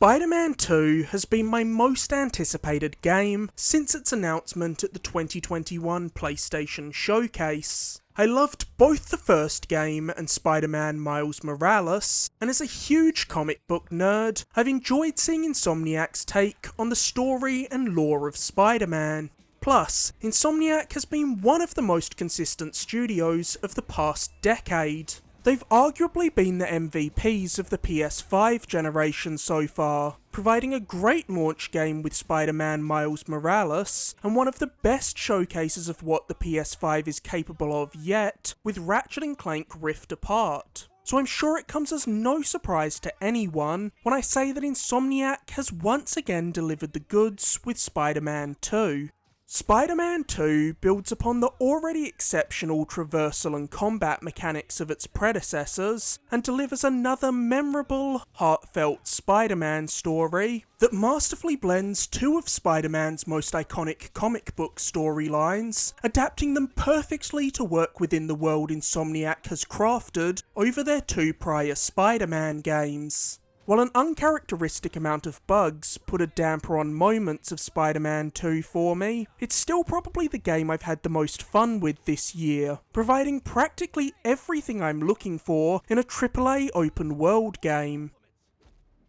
Spider-Man 2 has been my most anticipated game since its announcement at the 2021 PlayStation Showcase. I loved both the first game and Spider-Man Miles Morales, and as a huge comic book nerd, I've enjoyed seeing Insomniac's take on the story and lore of Spider-Man. Plus, Insomniac has been one of the most consistent studios of the past decade. They've arguably been the MVPs of the PS5 generation so far, providing a great launch game with Spider-Man Miles Morales, and one of the best showcases of what the PS5 is capable of yet, with Ratchet & Clank Rift Apart. So I'm sure it comes as no surprise to anyone when I say that Insomniac has once again delivered the goods with Spider-Man 2. Spider-Man 2 builds upon the already exceptional traversal and combat mechanics of its predecessors, and delivers another memorable, heartfelt Spider-Man story that masterfully blends two of Spider-Man's most iconic comic book storylines, adapting them perfectly to work within the world Insomniac has crafted over their two prior Spider-Man games. While an uncharacteristic amount of bugs put a damper on moments of Spider-Man 2 for me, it's still probably the game I've had the most fun with this year, providing practically everything I'm looking for in a AAA open world game.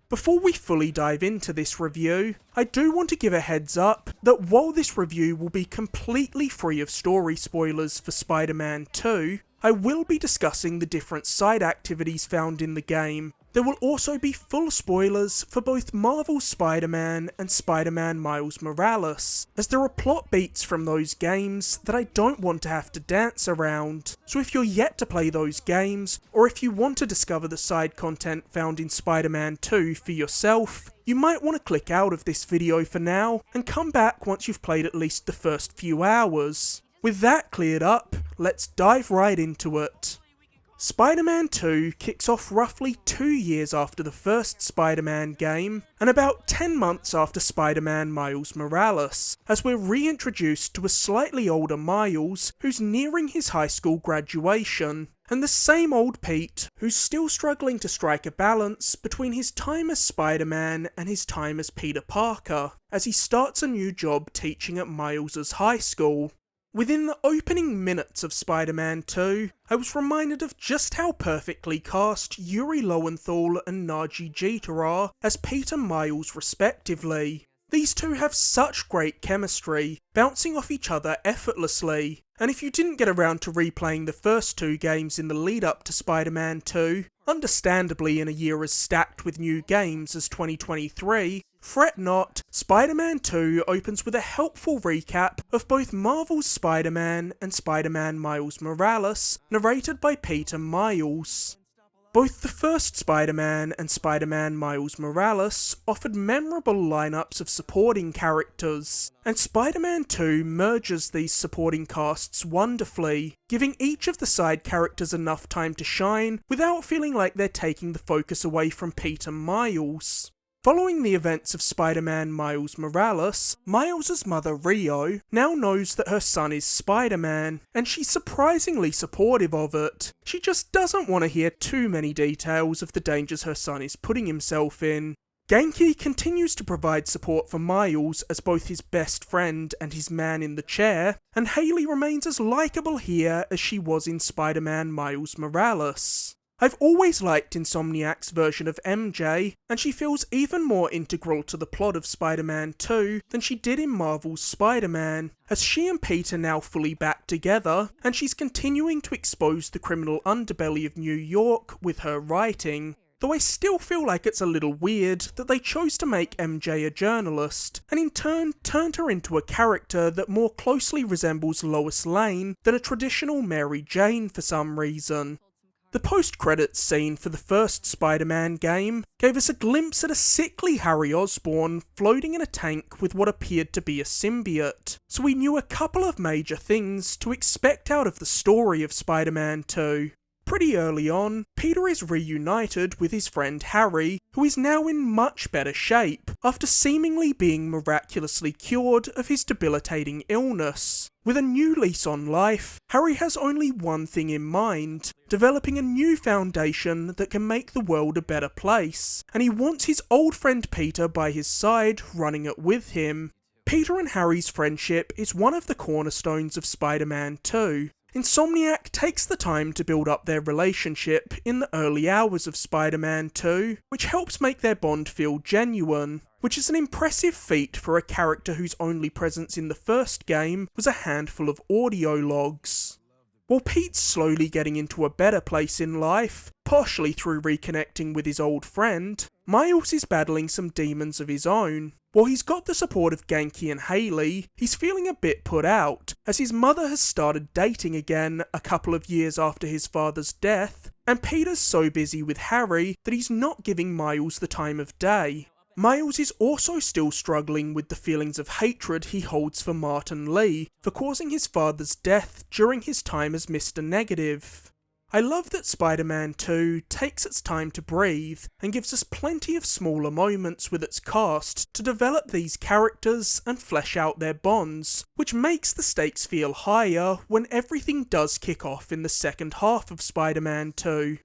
Before we fully dive into this review, I do want to give a heads up that while this review will be completely free of story spoilers for Spider-Man 2, I will be discussing the different side activities found in the game. There will also be full spoilers for both Marvel's Spider-Man and Spider-Man Miles Morales, as there are plot beats from those games that I don't want to have to dance around. So if you're yet to play those games, or if you want to discover the side content found in Spider-Man 2 for yourself, you might want to click out of this video for now, and come back once you've played at least the first few hours. With that cleared up, let's dive right into it. Spider-Man 2 kicks off roughly 2 years after the first Spider-Man game, and about 10 months after Spider-Man Miles Morales, as we're reintroduced to a slightly older Miles who's nearing his high school graduation, and the same old Pete who's still struggling to strike a balance between his time as Spider-Man and his time as Peter Parker, as he starts a new job teaching at Miles's high school. Within the opening minutes of Spider-Man 2, I was reminded of just how perfectly cast Yuri Lowenthal and Naji Jeter are as Pete and Miles respectively. These two have such great chemistry, bouncing off each other effortlessly, and if you didn't get around to replaying the first two games in the lead up to Spider-Man 2, understandably in a year as stacked with new games as 2023, fret not, Spider-Man 2 opens with a helpful recap of both Marvel's Spider-Man and Spider-Man Miles Morales, narrated by Peter Miles. Both the first Spider-Man and Spider-Man Miles Morales offered memorable lineups of supporting characters, and Spider-Man 2 merges these supporting casts wonderfully, giving each of the side characters enough time to shine without feeling like they're taking the focus away from Peter Miles. Following the events of Spider-Man Miles Morales, Miles' mother Rio now knows that her son is Spider-Man, and she's surprisingly supportive of it. She just doesn't want to hear too many details of the dangers her son is putting himself in. Genki continues to provide support for Miles as both his best friend and his man in the chair, and Hailey remains as likeable here as she was in Spider-Man Miles Morales. I've always liked Insomniac's version of MJ, and she feels even more integral to the plot of Spider-Man 2 than she did in Marvel's Spider-Man, as she and Pete are now fully back together, and she's continuing to expose the criminal underbelly of New York with her writing. Though I still feel like it's a little weird that they chose to make MJ a journalist, and in turn turned her into a character that more closely resembles Lois Lane than a traditional Mary Jane for some reason. The post-credits scene for the first Spider-Man game gave us a glimpse at a sickly Harry Osborn floating in a tank with what appeared to be a symbiote, so we knew a couple of major things to expect out of the story of Spider-Man 2. Pretty early on, Peter is reunited with his friend Harry, who is now in much better shape after seemingly being miraculously cured of his debilitating illness. With a new lease on life, Harry has only one thing in mind: developing a new foundation that can make the world a better place, and he wants his old friend Peter by his side, running it with him. Peter and Harry's friendship is one of the cornerstones of Spider-Man 2. Insomniac takes the time to build up their relationship in the early hours of Spider-Man 2, which helps make their bond feel genuine, which is an impressive feat for a character whose only presence in the first game was a handful of audio logs. While Pete's slowly getting into a better place in life, partially through reconnecting with his old friend, Miles is battling some demons of his own. While he's got the support of Genki and Hailey, he's feeling a bit put out, as his mother has started dating again a couple of years after his father's death, and Peter's so busy with Harry that he's not giving Miles the time of day. Miles is also still struggling with the feelings of hatred he holds for Martin Lee for causing his father's death during his time as Mr. Negative. I love that Spider-Man 2 takes its time to breathe and gives us plenty of smaller moments with its cast to develop these characters and flesh out their bonds, which makes the stakes feel higher when everything does kick off in the second half of Spider-Man 2.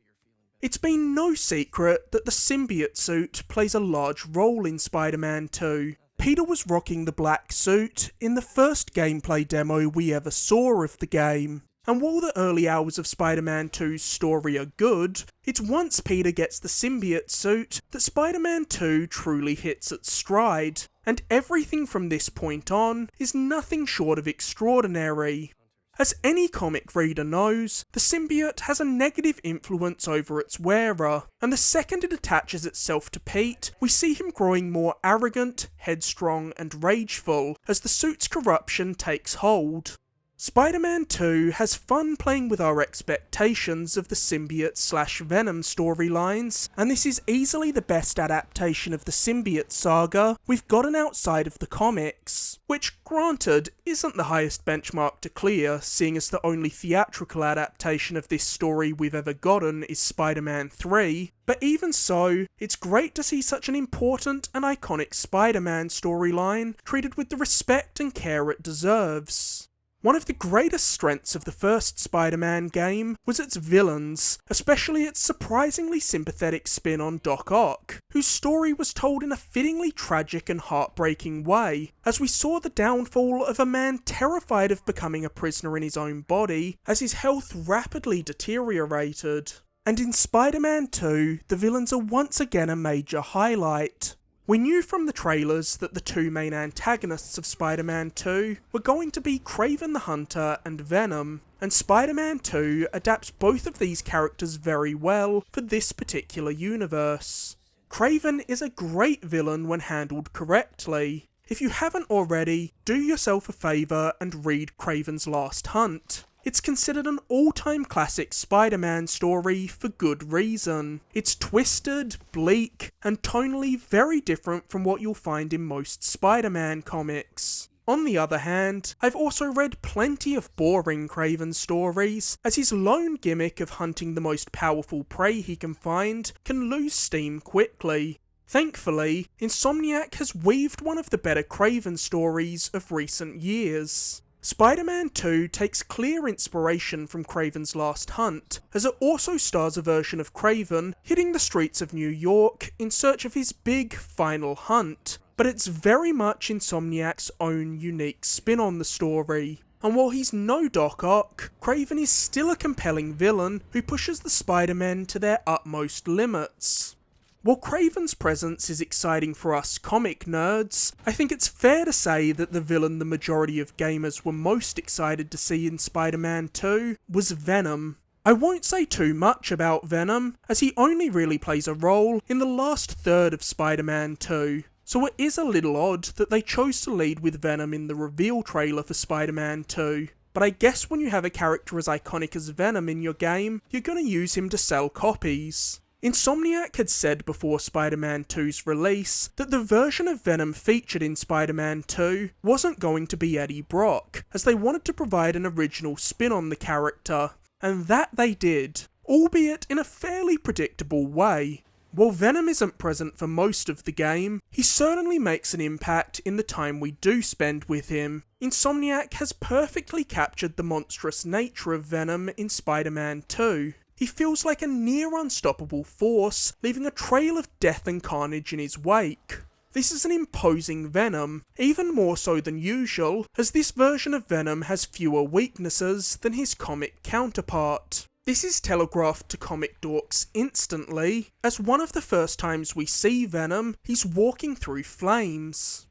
It's been no secret that the symbiote suit plays a large role in Spider-Man 2. Peter was rocking the black suit in the first gameplay demo we ever saw of the game. And while the early hours of Spider-Man 2's story are good, it's once Peter gets the symbiote suit that Spider-Man 2 truly hits its stride, and everything from this point on is nothing short of extraordinary. As any comic reader knows, the symbiote has a negative influence over its wearer, and the second it attaches itself to Pete, we see him growing more arrogant, headstrong, and rageful as the suit's corruption takes hold. Spider-Man 2 has fun playing with our expectations of the symbiote/Venom storylines, and this is easily the best adaptation of the symbiote saga we've gotten outside of the comics, which, granted, isn't the highest benchmark to clear, seeing as the only theatrical adaptation of this story we've ever gotten is Spider-Man 3, but even so, it's great to see such an important and iconic Spider-Man storyline treated with the respect and care it deserves. One of the greatest strengths of the first Spider-Man game was its villains, especially its surprisingly sympathetic spin on Doc Ock, whose story was told in a fittingly tragic and heartbreaking way, as we saw the downfall of a man terrified of becoming a prisoner in his own body as his health rapidly deteriorated. And in Spider-Man 2, the villains are once again a major highlight. We knew from the trailers that the two main antagonists of Spider-Man 2 were going to be Kraven the Hunter and Venom, and Spider-Man 2 adapts both of these characters very well for this particular universe. Kraven is a great villain when handled correctly. If you haven't already, do yourself a favour and read Kraven's Last Hunt. It's considered an all-time classic Spider-Man story for good reason. It's twisted, bleak, and tonally very different from what you'll find in most Spider-Man comics. On the other hand, I've also read plenty of boring Kraven stories, as his lone gimmick of hunting the most powerful prey he can find can lose steam quickly. Thankfully, Insomniac has weaved one of the better Kraven stories of recent years. Spider-Man 2 takes clear inspiration from Kraven's Last Hunt, as it also stars a version of Kraven hitting the streets of New York in search of his big, final hunt, but it's very much Insomniac's own unique spin on the story. And while he's no Doc Ock, Kraven is still a compelling villain who pushes the Spider-Men to their utmost limits. While Kraven's presence is exciting for us comic nerds, I think it's fair to say that the villain the majority of gamers were most excited to see in Spider-Man 2 was Venom. I won't say too much about Venom, as he only really plays a role in the last third of Spider-Man 2, so it is a little odd that they chose to lead with Venom in the reveal trailer for Spider-Man 2. But I guess when you have a character as iconic as Venom in your game, you're gonna use him to sell copies. Insomniac had said before Spider-Man 2's release that the version of Venom featured in Spider-Man 2 wasn't going to be Eddie Brock, as they wanted to provide an original spin on the character, and that they did. albeit in a fairly predictable way. While Venom isn't present for most of the game, he certainly makes an impact in the time we do spend with him. Insomniac has perfectly captured the monstrous nature of Venom in Spider-Man 2. He feels like a near unstoppable force, leaving a trail of death and carnage in his wake. This is an imposing Venom, even more so than usual, as this version of Venom has fewer weaknesses than his comic counterpart. This is telegraphed to comic dorks instantly, as one of the first times we see Venom, he's walking through flames.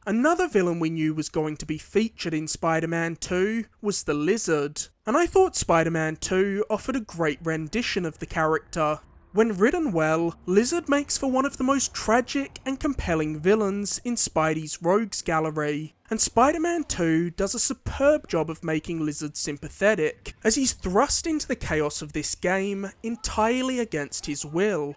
Another villain we knew was going to be featured in Spider-Man 2 was the Lizard, and I thought Spider-Man 2 offered a great rendition of the character. When written well, Lizard makes for one of the most tragic and compelling villains in Spidey's rogues gallery, and Spider-Man 2 does a superb job of making Lizard sympathetic, as he's thrust into the chaos of this game entirely against his will.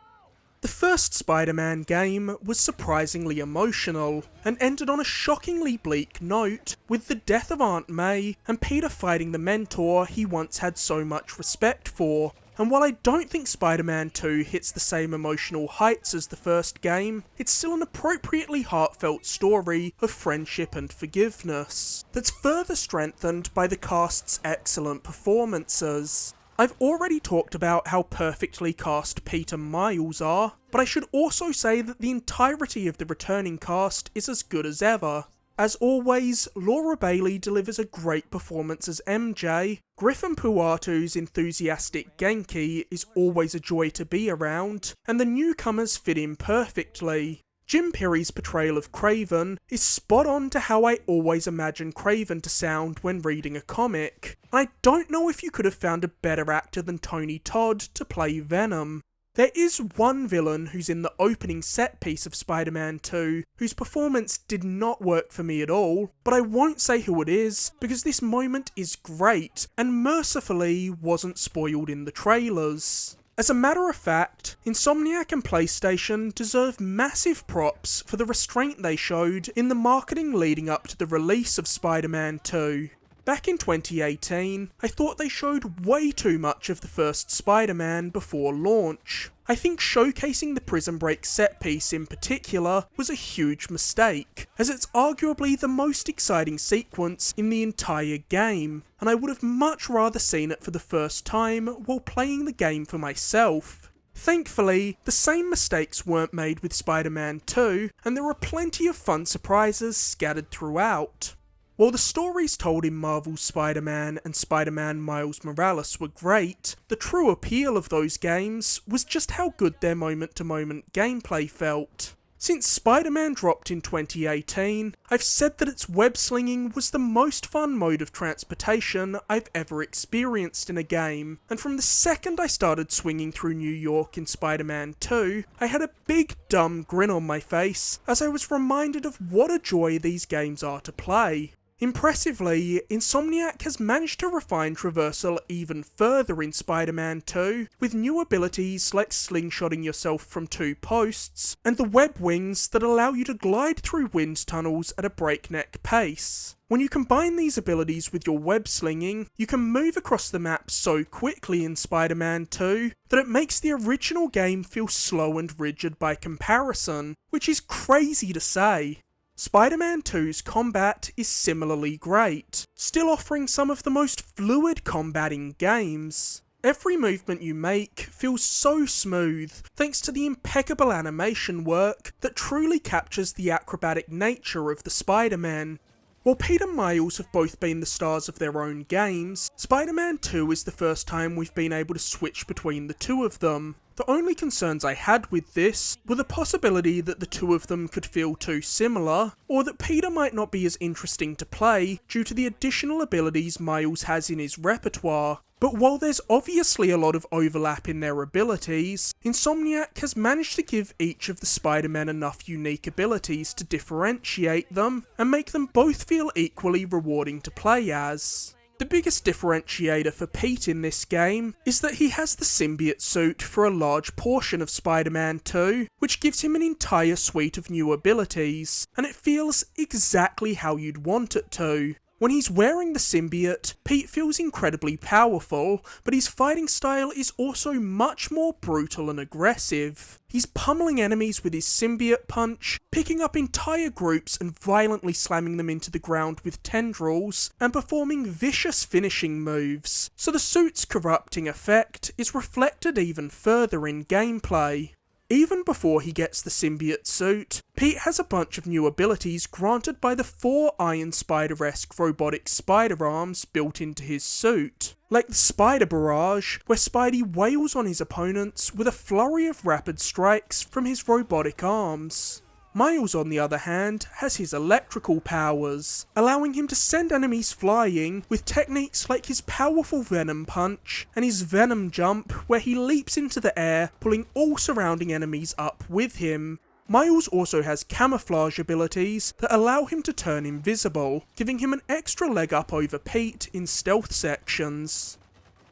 The first Spider-Man game was surprisingly emotional, and ended on a shockingly bleak note, with the death of Aunt May and Peter fighting the mentor he once had so much respect for. And while I don't think Spider-Man 2 hits the same emotional heights as the first game, it's still an appropriately heartfelt story of friendship and forgiveness, that's further strengthened by the cast's excellent performances. I've already talked about how perfectly cast Peter Miles are, but I should also say that the entirety of the returning cast is as good as ever. As always, Laura Bailey delivers a great performance as MJ, Griffin Puatu's enthusiastic Genki is always a joy to be around, and the newcomers fit in perfectly. Jim Perry's portrayal of Kraven is spot on to how I always imagine Kraven to sound when reading a comic. I don't know if you could have found a better actor than Tony Todd to play Venom. There is one villain who's in the opening set piece of Spider-Man 2 whose performance did not work for me at all, but I won't say who it is because this moment is great and mercifully wasn't spoiled in the trailers. As a matter of fact, Insomniac and PlayStation deserve massive props for the restraint they showed in the marketing leading up to the release of Spider-Man 2. Back in 2018, I thought they showed way too much of the first Spider-Man before launch. I think showcasing the Prison Break set piece in particular was a huge mistake, as it's arguably the most exciting sequence in the entire game, and I would have much rather seen it for the first time while playing the game for myself. Thankfully, the same mistakes weren't made with Spider-Man 2, and there were plenty of fun surprises scattered throughout. While the stories told in Marvel's Spider-Man and Spider-Man Miles Morales were great, the true appeal of those games was just how good their moment-to-moment gameplay felt. Since Spider-Man dropped in 2018, I've said that its web-slinging was the most fun mode of transportation I've ever experienced in a game, and from the second I started swinging through New York in Spider-Man 2, I had a big dumb grin on my face as I was reminded of what a joy these games are to play. Impressively, Insomniac has managed to refine traversal even further in Spider-Man 2, with new abilities like slingshotting yourself from 2 posts, and the web wings that allow you to glide through wind tunnels at a breakneck pace. When you combine these abilities with your web slinging, you can move across the map so quickly in Spider-Man 2 that it makes the original game feel slow and rigid by comparison, which is crazy to say. Spider-Man 2's combat is similarly great, still offering some of the most fluid combat in games. Every movement you make feels so smooth thanks to the impeccable animation work that truly captures the acrobatic nature of the Spider-Man. While Peter and Miles have both been the stars of their own games, Spider-Man 2 is the first time we've been able to switch between the two of them. The only concerns I had with this were the possibility that the two of them could feel too similar, or that Peter might not be as interesting to play due to the additional abilities Miles has in his repertoire. But while there's obviously a lot of overlap in their abilities, Insomniac has managed to give each of the Spider-Men enough unique abilities to differentiate them, and make them both feel equally rewarding to play as. The biggest differentiator for Pete in this game is that he has the symbiote suit for a large portion of Spider-Man 2, which gives him an entire suite of new abilities, and it feels exactly how you'd want it to. When he's wearing the symbiote, Pete feels incredibly powerful, but his fighting style is also much more brutal and aggressive. He's pummeling enemies with his symbiote punch, picking up entire groups and violently slamming them into the ground with tendrils, and performing vicious finishing moves, so the suit's corrupting effect is reflected even further in gameplay. Even before he gets the symbiote suit, Pete has a bunch of new abilities granted by the 4 Iron Spider-esque robotic spider arms built into his suit, like the Spider Mirage, where Spidey wails on his opponents with a flurry of rapid strikes from his robotic arms. Miles, on the other hand, has his electrical powers, allowing him to send enemies flying with techniques like his powerful Venom Punch and his Venom Jump, where he leaps into the air, pulling all surrounding enemies up with him. Miles also has camouflage abilities that allow him to turn invisible, giving him an extra leg up over Pete in stealth sections.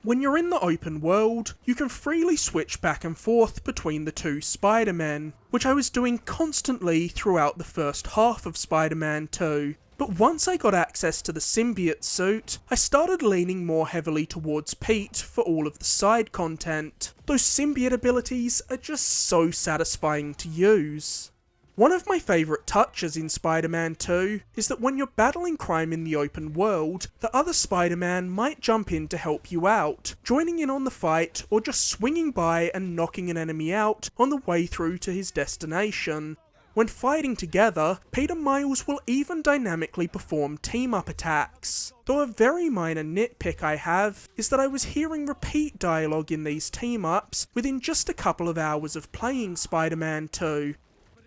When you're in the open world, you can freely switch back and forth between the 2 Spider-Men, which I was doing constantly throughout the first half of Spider-Man 2. But once I got access to the symbiote suit, I started leaning more heavily towards Pete for all of the side content. Those symbiote abilities are just so satisfying to use. One of my favourite touches in Spider-Man 2 is that when you're battling crime in the open world, the other Spider-Man might jump in to help you out, joining in on the fight or just swinging by and knocking an enemy out on the way through to his destination. When fighting together, Pete and Miles will even dynamically perform team-up attacks. Though a very minor nitpick I have is that I was hearing repeat dialogue in these team-ups within just a couple of hours of playing Spider-Man 2.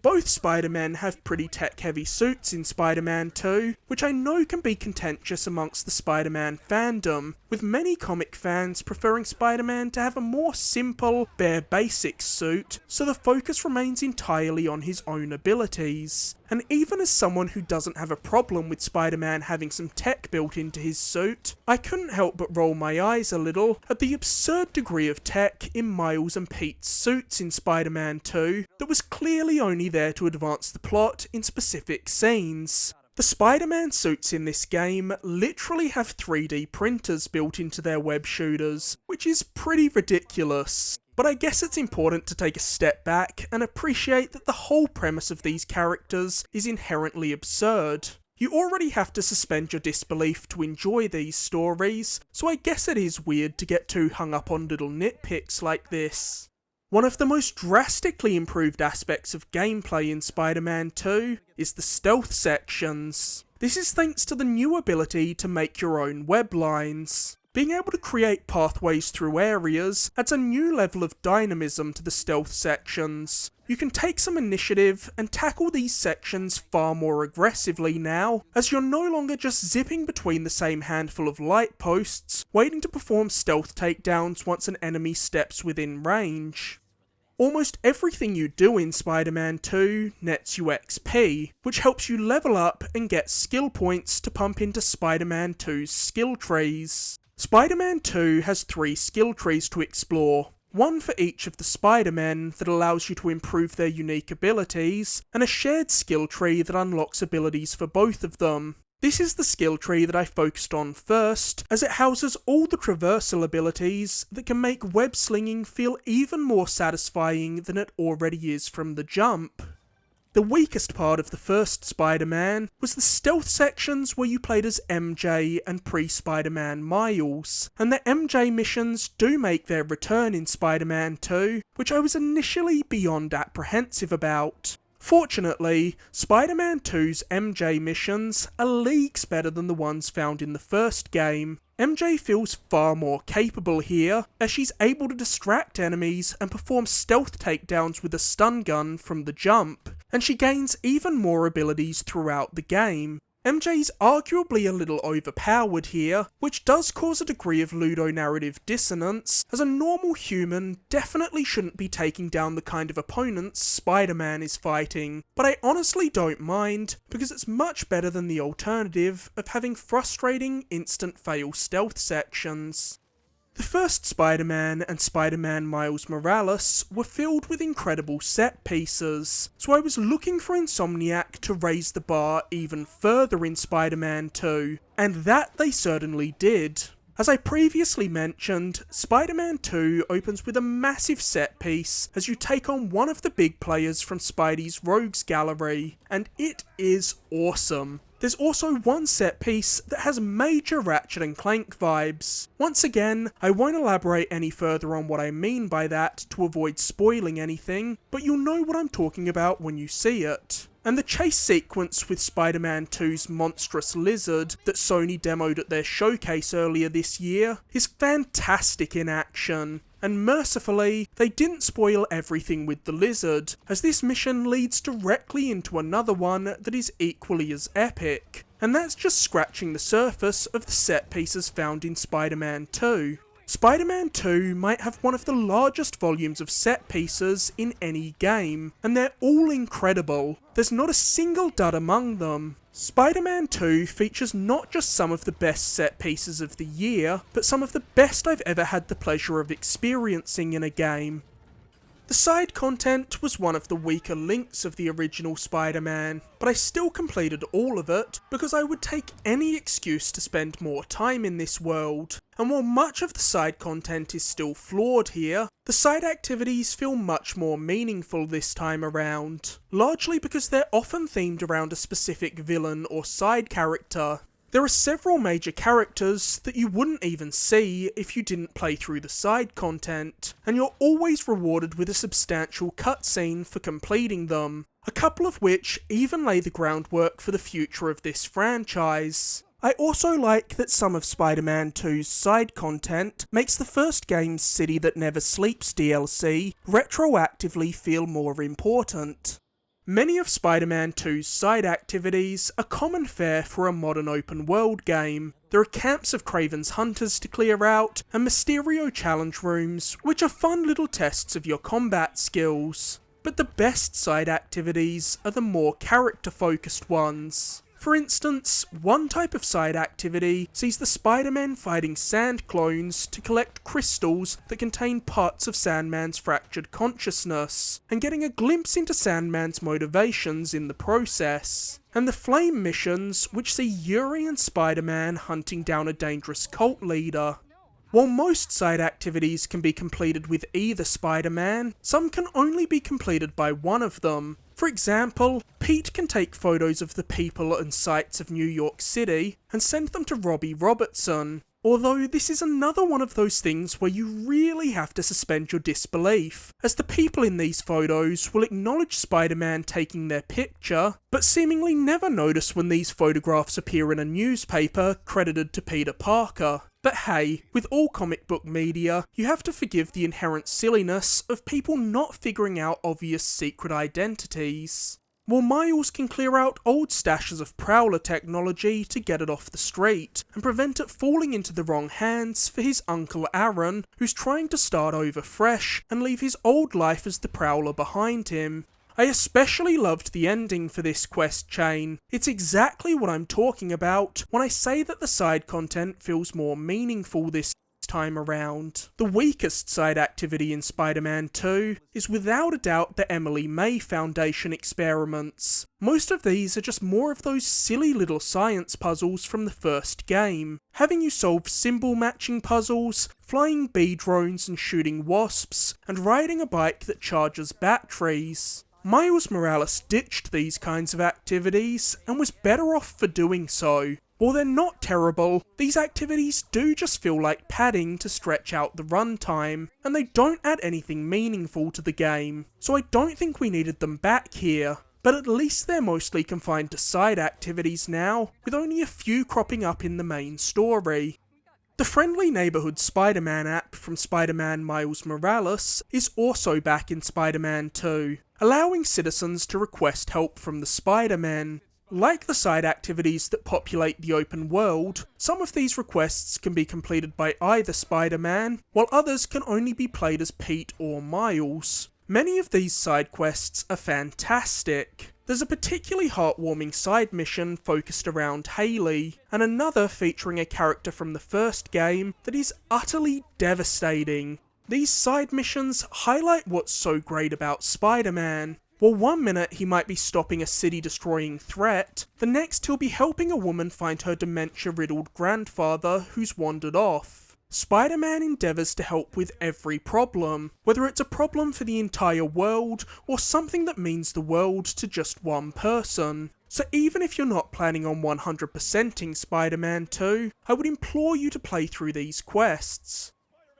Both Spider-Men have pretty tech-heavy suits in Spider-Man 2, which I know can be contentious amongst the Spider-Man fandom, with many comic fans preferring Spider-Man to have a more simple, bare basics suit, so the focus remains entirely on his own abilities. And even as someone who doesn't have a problem with Spider-Man having some tech built into his suit, I couldn't help but roll my eyes a little at the absurd degree of tech in Miles and Pete's suits in Spider-Man 2 that was clearly only there to advance the plot in specific scenes. The Spider-Man suits in this game literally have 3D printers built into their web shooters, which is pretty ridiculous. But I guess it's important to take a step back and appreciate that the whole premise of these characters is inherently absurd. You already have to suspend your disbelief to enjoy these stories, so I guess it is weird to get too hung up on little nitpicks like this. One of the most drastically improved aspects of gameplay in Spider-Man 2 is the stealth sections. This is thanks to the new ability to make your own web lines. Being able to create pathways through areas adds a new level of dynamism to the stealth sections. You can take some initiative and tackle these sections far more aggressively now, as you're no longer just zipping between the same handful of light posts, waiting to perform stealth takedowns once an enemy steps within range. Almost everything you do in Spider-Man 2 nets you XP, which helps you level up and get skill points to pump into Spider-Man 2's skill trees. Spider-Man 2 has 3 skill trees to explore, one for each of the Spider-Men that allows you to improve their unique abilities, and a shared skill tree that unlocks abilities for both of them. This is the skill tree that I focused on first, as it houses all the traversal abilities that can make web slinging feel even more satisfying than it already is from the jump. The weakest part of the first Spider-Man was the stealth sections where you played as MJ and pre-Spider-Man Miles, and the MJ missions do make their return in Spider-Man 2, which I was initially beyond apprehensive about. Fortunately, Spider-Man 2's MJ missions are leagues better than the ones found in the first game. MJ feels far more capable here, as she's able to distract enemies and perform stealth takedowns with a stun gun from the jump, and she gains even more abilities throughout the game. MJ's arguably a little overpowered here, which does cause a degree of ludonarrative dissonance, as a normal human definitely shouldn't be taking down the kind of opponents Spider-Man is fighting, but I honestly don't mind, because it's much better than the alternative of having frustrating instant fail stealth sections. The first Spider-Man and Spider-Man Miles Morales were filled with incredible set pieces, so I was looking for Insomniac to raise the bar even further in Spider-Man 2, and that they certainly did. As I previously mentioned, Spider-Man 2 opens with a massive set piece as you take on one of the big players from Spidey's Rogues Gallery, and it is awesome. There's also one set piece that has major Ratchet and Clank vibes. Once again, I won't elaborate any further on what I mean by that to avoid spoiling anything, but you'll know what I'm talking about when you see it. And the chase sequence with Spider-Man 2's monstrous lizard that Sony demoed at their showcase earlier this year is fantastic in action. And mercifully, they didn't spoil everything with the lizard, as this mission leads directly into another one that is equally as epic. And that's just scratching the surface of the set pieces found in Spider-Man 2. Spider-Man 2 might have one of the largest volumes of set pieces in any game, and they're all incredible. There's not a single dud among them. Spider-Man 2 features not just some of the best set pieces of the year, but some of the best I've ever had the pleasure of experiencing in a game. The side content was one of the weaker links of the original Spider-Man, but I still completed all of it because I would take any excuse to spend more time in this world. And while much of the side content is still flawed here, the side activities feel much more meaningful this time around, largely because they're often themed around a specific villain or side character. There are several major characters that you wouldn't even see if you didn't play through the side content, and you're always rewarded with a substantial cutscene for completing them, a couple of which even lay the groundwork for the future of this franchise. I also like that some of Spider-Man 2's side content makes the first game's City That Never Sleeps DLC retroactively feel more important. Many of Spider-Man 2's side activities are common fare for a modern open world game. There are camps of Kraven's hunters to clear out, and Mysterio challenge rooms, which are fun little tests of your combat skills. But the best side activities are the more character-focused ones. For instance, one type of side activity sees the Spider-Man fighting Sand clones to collect crystals that contain parts of Sandman's fractured consciousness, and getting a glimpse into Sandman's motivations in the process. And the Flame missions, which see Yuri and Spider-Man hunting down a dangerous cult leader. While most side activities can be completed with either Spider-Man, some can only be completed by one of them. For example, Pete can take photos of the people and sights of New York City and send them to Robbie Robertson, although this is another one of those things where you really have to suspend your disbelief, as the people in these photos will acknowledge Spider-Man taking their picture, but seemingly never notice when these photographs appear in a newspaper credited to Peter Parker. But hey, with all comic book media, you have to forgive the inherent silliness of people not figuring out obvious secret identities. While Miles can clear out old stashes of Prowler technology to get it off the street, and prevent it falling into the wrong hands for his uncle Aaron, who's trying to start over fresh and leave his old life as the Prowler behind him. I especially loved the ending for this quest chain. It's exactly what I'm talking about when I say that the side content feels more meaningful this time around. The weakest side activity in Spider-Man 2 is without a doubt the Emily May Foundation experiments. Most of these are just more of those silly little science puzzles from the first game, having you solve symbol matching puzzles, flying bee drones and shooting wasps, and riding a bike that charges batteries. Miles Morales ditched these kinds of activities and was better off for doing so. While they're not terrible, these activities do just feel like padding to stretch out the runtime, and they don't add anything meaningful to the game, so I don't think we needed them back here. But at least they're mostly confined to side activities now, with only a few cropping up in the main story. The Friendly Neighborhood Spider-Man app from Spider-Man Miles Morales is also back in Spider-Man 2, allowing citizens to request help from the Spider-Men. Like the side activities that populate the open world, some of these requests can be completed by either Spider-Man, while others can only be played as Pete or Miles. Many of these side quests are fantastic. There's a particularly heartwarming side mission focused around Hayley, and another featuring a character from the first game that is utterly devastating. These side missions highlight what's so great about Spider-Man. While one minute he might be stopping a city-destroying threat, the next he'll be helping a woman find her dementia-riddled grandfather who's wandered off. Spider-Man endeavours to help with every problem, whether it's a problem for the entire world or something that means the world to just one person. So even if you're not planning on 100%ing Spider-Man 2, I would implore you to play through these quests.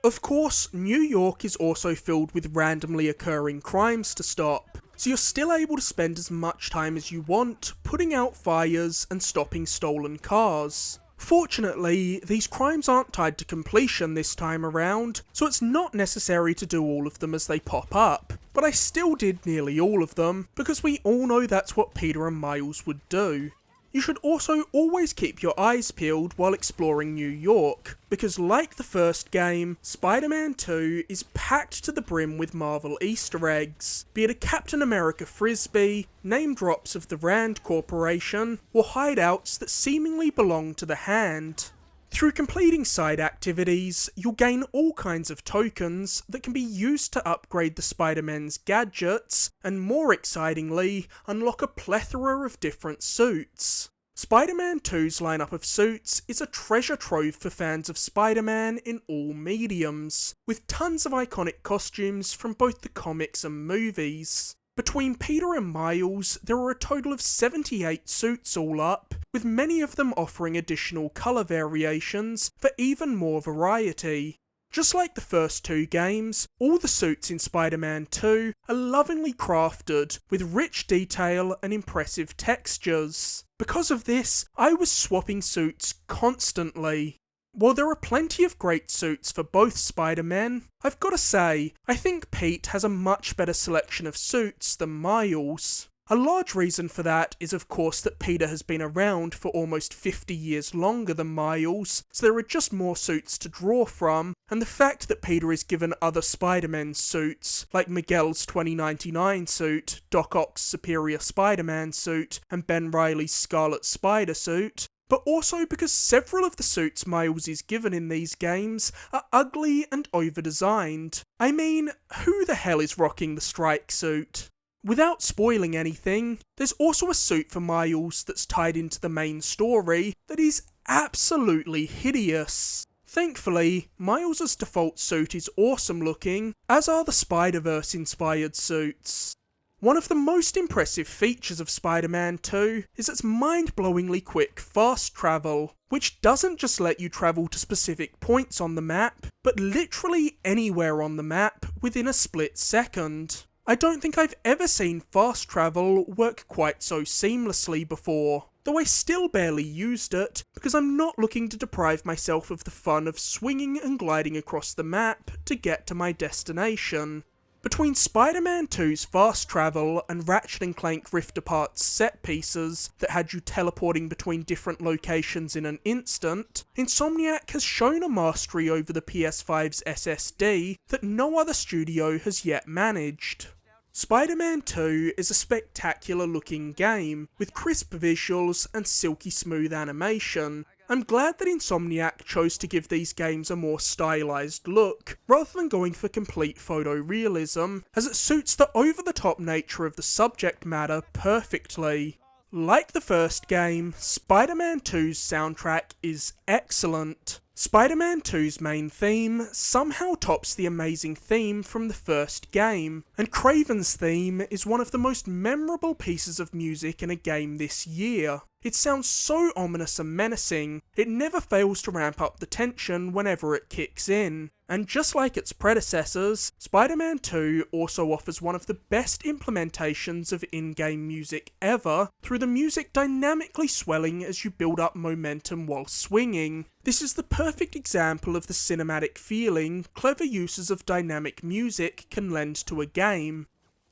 Of course, New York is also filled with randomly occurring crimes to stop, so you're still able to spend as much time as you want putting out fires and stopping stolen cars. Fortunately, these crimes aren't tied to completion this time around, so it's not necessary to do all of them as they pop up, but I still did nearly all of them, because we all know that's what Peter and Miles would do. You should also always keep your eyes peeled while exploring New York, because like the first game, Spider-Man 2 is packed to the brim with Marvel Easter eggs, be it a Captain America frisbee, name drops of the Rand Corporation, or hideouts that seemingly belong to the Hand. Through completing side activities, you'll gain all kinds of tokens that can be used to upgrade the Spider-Man's gadgets, and more excitingly, unlock a plethora of different suits. Spider-Man 2's lineup of suits is a treasure trove for fans of Spider-Man in all mediums, with tons of iconic costumes from both the comics and movies. Between Peter and Miles, there are a total of 78 suits all up, with many of them offering additional colour variations for even more variety. Just like the first two games, all the suits in Spider-Man 2 are lovingly crafted, with rich detail and impressive textures. Because of this, I was swapping suits constantly. While there are plenty of great suits for both Spider-Men, I've got to say, I think Pete has a much better selection of suits than Miles. A large reason for that is of course that Peter has been around for almost 50 years longer than Miles, so there are just more suits to draw from, and the fact that Peter is given other Spider-Man suits, like Miguel's 2099 suit, Doc Ock's Superior Spider-Man suit, and Ben Reilly's Scarlet Spider suit, but also because several of the suits Miles is given in these games are ugly and over-designed. I mean, who the hell is rocking the Strike suit? Without spoiling anything, there's also a suit for Miles that's tied into the main story that is absolutely hideous. Thankfully, Miles' default suit is awesome looking, as are the Spider-Verse inspired suits. One of the most impressive features of Spider-Man 2 is its mind-blowingly quick fast travel, which doesn't just let you travel to specific points on the map, but literally anywhere on the map within a split second. I don't think I've ever seen fast travel work quite so seamlessly before, though I still barely used it because I'm not looking to deprive myself of the fun of swinging and gliding across the map to get to my destination. Between Spider-Man 2's fast travel and Ratchet & Clank Rift Apart's set pieces that had you teleporting between different locations in an instant, Insomniac has shown a mastery over the PS5's SSD that no other studio has yet managed. Spider-Man 2 is a spectacular looking game, with crisp visuals and silky smooth animation. I'm glad that Insomniac chose to give these games a more stylised look, rather than going for complete photorealism, as it suits the over-the-top nature of the subject matter perfectly. Like the first game, Spider-Man 2's soundtrack is excellent. Spider-Man 2's main theme somehow tops the amazing theme from the first game, and Kraven's theme is one of the most memorable pieces of music in a game this year. It sounds so ominous and menacing, it never fails to ramp up the tension whenever it kicks in. And just like its predecessors, Spider-Man 2 also offers one of the best implementations of in-game music ever, through the music dynamically swelling as you build up momentum while swinging. This is the perfect example of the cinematic feeling clever uses of dynamic music can lend to a game.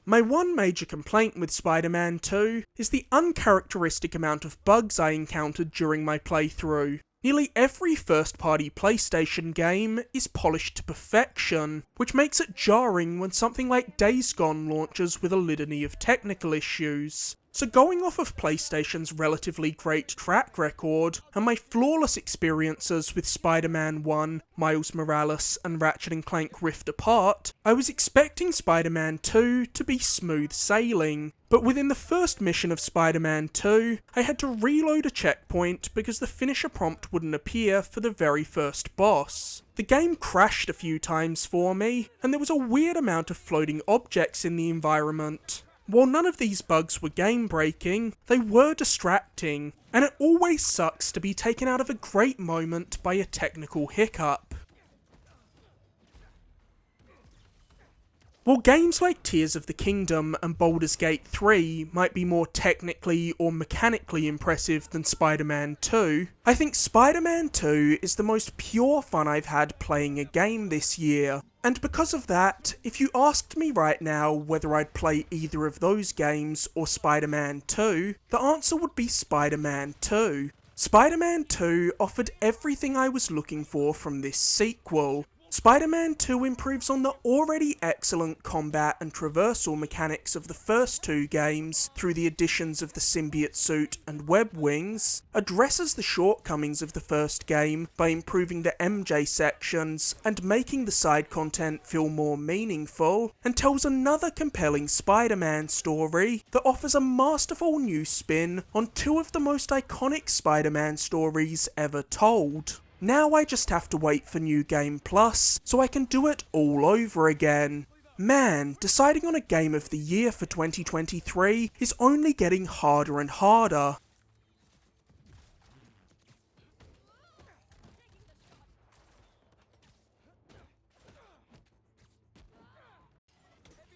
My one major complaint with Spider-Man 2 is the uncharacteristic amount of bugs I encountered during my playthrough. Nearly every first-party PlayStation game is polished to perfection, which makes it jarring when something like Days Gone launches with a litany of technical issues. So going off of PlayStation's relatively great track record, and my flawless experiences with Spider-Man 1, Miles Morales, and Ratchet & Clank Rift Apart, I was expecting Spider-Man 2 to be smooth sailing. But within the first mission of Spider-Man 2, I had to reload a checkpoint because the finisher prompt wouldn't appear for the very first boss. The game crashed a few times for me, and there was a weird amount of floating objects in the environment. While none of these bugs were game-breaking, they were distracting, and it always sucks to be taken out of a great moment by a technical hiccup. While games like Tears of the Kingdom and Baldur's Gate 3 might be more technically or mechanically impressive than Spider-Man 2, I think Spider-Man 2 is the most pure fun I've had playing a game this year. And because of that, if you asked me right now whether I'd play either of those games or Spider-Man 2, the answer would be Spider-Man 2. Spider-Man 2 offered everything I was looking for from this sequel. Spider-Man 2 improves on the already excellent combat and traversal mechanics of the first two games through the additions of the symbiote suit and web wings, addresses the shortcomings of the first game by improving the MJ sections and making the side content feel more meaningful, and tells another compelling Spider-Man story that offers a masterful new spin on two of the most iconic Spider-Man stories ever told. Now I just have to wait for New Game Plus, so I can do it all over again. Man, deciding on a Game of the Year for 2023 is only getting harder and harder.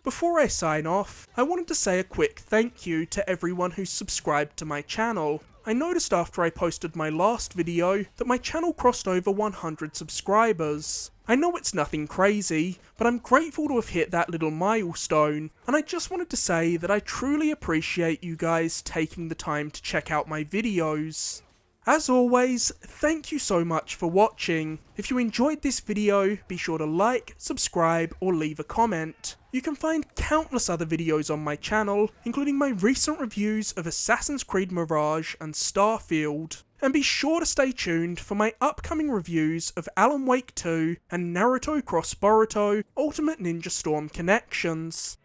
Before I sign off, I wanted to say a quick thank you to everyone who's subscribed to my channel. I noticed after I posted my last video that my channel crossed over 100 subscribers. I know it's nothing crazy, but I'm grateful to have hit that little milestone, and I just wanted to say that I truly appreciate you guys taking the time to check out my videos. As always, thank you so much for watching. If you enjoyed this video, be sure to like, subscribe, or leave a comment. You can find countless other videos on my channel, including my recent reviews of Assassin's Creed Mirage and Starfield. And be sure to stay tuned for my upcoming reviews of Alan Wake 2 and Naruto Cross Boruto Ultimate Ninja Storm Connections.